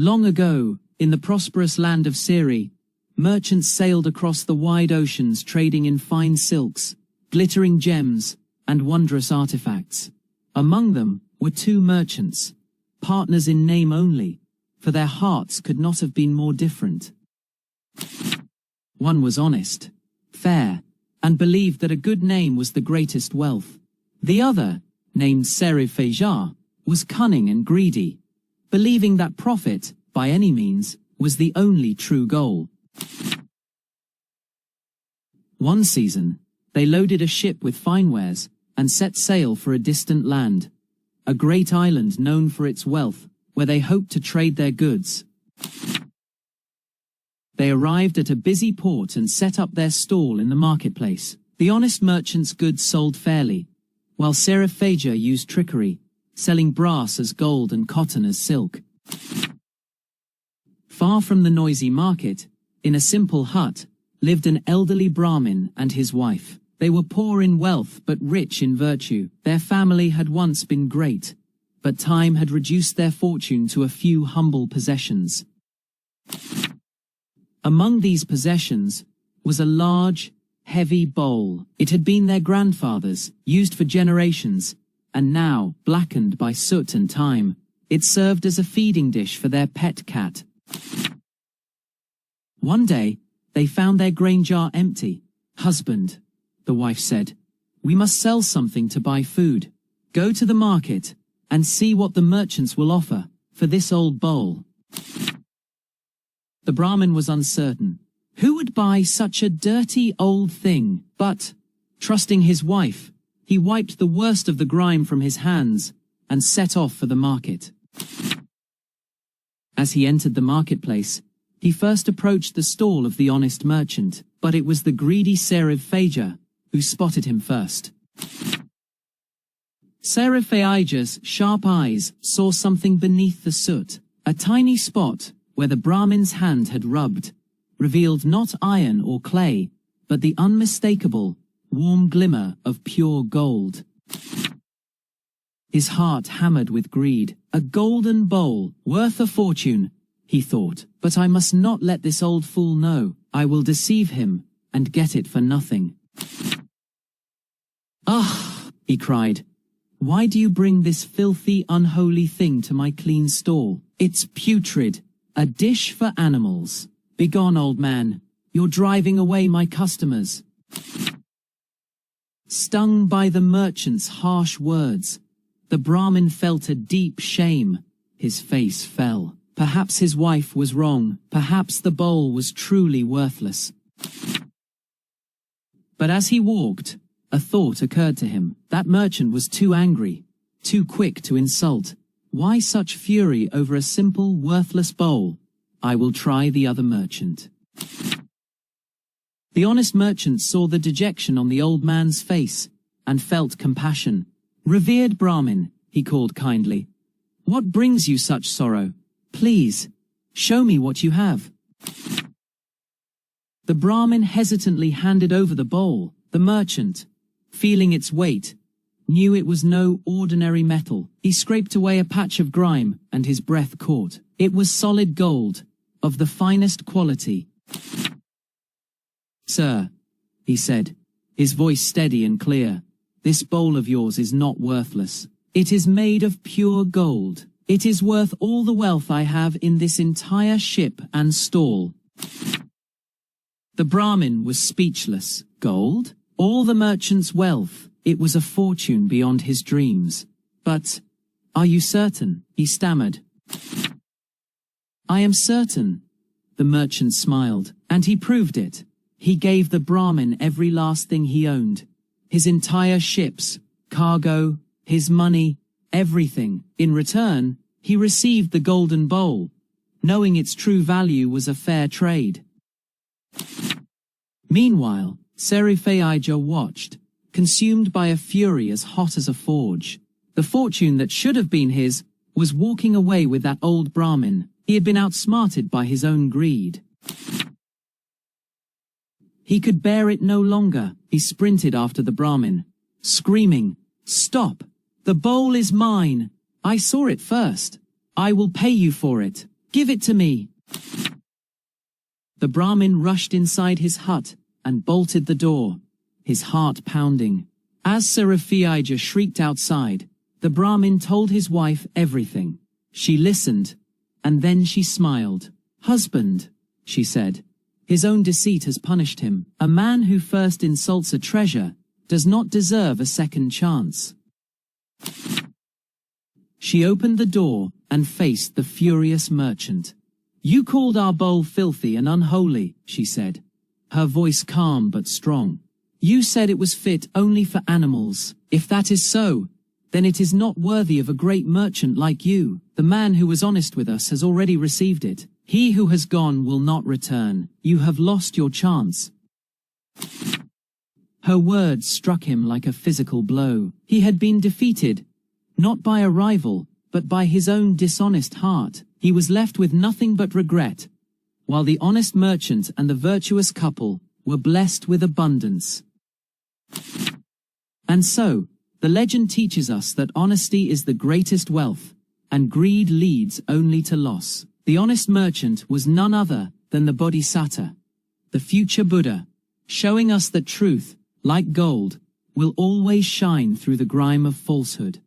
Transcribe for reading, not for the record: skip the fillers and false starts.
Long ago, in the prosperous land of Seri, merchants sailed across the wide oceans trading in fine silks, glittering gems, and wondrous artifacts. Among them were two merchants, partners in name only, for their hearts could not have been more different. One was honest, fair, and believed that a good name was the greatest wealth. The other, named Serivanija, was cunning and greedy, believing that profit, by any means, was the only true goal. One season, they loaded a ship with fine wares and set sail for a distant land, a great island known for its wealth, where they hoped to trade their goods. They arrived at a busy port and set up their stall in the marketplace. The honest merchant's goods sold fairly, while Serivanija used trickery, selling brass as gold and cotton as silk. Far from the noisy market, in a simple hut, lived an elderly Brahmin and his wife. They were poor in wealth but rich in virtue. Their family had once been great, but time had reduced their fortune to a few humble possessions. Among these possessions was a large, heavy bowl. It had been their grandfather's, used for generations, and now, blackened by soot and time, it served as a feeding dish for their pet cat. One day, they found their grain jar empty. "Husband," the wife said, "we must sell something to buy food. Go to the market and see what the merchants will offer for this old bowl." The Brahmin was uncertain. Who would buy such a dirty old thing? But, trusting his wife, he wiped the worst of the grime from his hands and set off for the market. As he entered the marketplace, he first approached the stall of the honest merchant, but it was the greedy Serivanija who spotted him first. Serivāṇija's sharp eyes saw something beneath the soot. A tiny spot, where the Brahmin's hand had rubbed, revealed not iron or clay, but the unmistakable, warm glimmer of pure gold. His heart hammered with greed. A golden bowl, worth a fortune, he thought. But I must not let this old fool know. I will deceive him, and get it for nothing. "Ah!" he cried. "Why do you bring this filthy, unholy thing to my clean stall? It's putrid, a dish for animals. Begone, old man, you're driving away my customers." Stung by the merchant's harsh words, the Brahmin felt a deep shame. His face fell. Perhaps his wife was wrong. Perhaps the bowl was truly worthless. But as he walked, a thought occurred to him. That merchant was too angry, too quick to insult. Why such fury over a simple, worthless bowl? I will try the other merchant. The honest merchant saw the dejection on the old man's face and felt compassion. "Revered Brahmin," he called kindly, "what brings you such sorrow? Please, show me what you have." The Brahmin hesitantly handed over the bowl. The merchant, feeling its weight, knew it was no ordinary metal. He scraped away a patch of grime, and his breath caught. It was solid gold, of the finest quality. "Sir," he said, his voice steady and clear, "this bowl of yours is not worthless. It is made of pure gold. It is worth all the wealth I have in this entire ship and stall." The Brahmin was speechless. Gold? All the merchant's wealth. It was a fortune beyond his dreams. "But, are you certain?" he stammered. "I am certain," the merchant smiled, and he proved it. He gave the Brahmin every last thing he owned. His entire ships, cargo, his money, everything. In return, he received the golden bowl, knowing its true value was a fair trade. Meanwhile, Serivanija watched, consumed by a fury as hot as a forge. The fortune that should have been his was walking away with that old Brahmin. He had been outsmarted by his own greed. He could bear it no longer. He sprinted after the Brahmin, screaming, "Stop! The bowl is mine! I saw it first! I will pay you for it!" Give it to me." The Brahmin rushed inside his hut and bolted the door, his heart pounding. As Serivanija shrieked outside, the Brahmin told his wife everything. She listened, and then she smiled. "Husband," she said, "his own deceit has punished him. A man who first insults a treasure does not deserve a second chance." She opened the door and faced the furious merchant. "You called our bowl filthy and unholy," she said, her voice calm but strong. "You said it was fit only for animals. If that is so, then it is not worthy of a great merchant like you. The man who was honest with us has already received it. He who has gone will not return. You have lost your chance." Her words struck him like a physical blow. He had been defeated, not by a rival, but by his own dishonest heart. He was left with nothing but regret, while the honest merchant and the virtuous couple were blessed with abundance. And so, the legend teaches us that honesty is the greatest wealth, and greed leads only to loss. The honest merchant was none other than the Bodhisattva, the future Buddha, showing us that truth, like gold, will always shine through the grime of falsehood.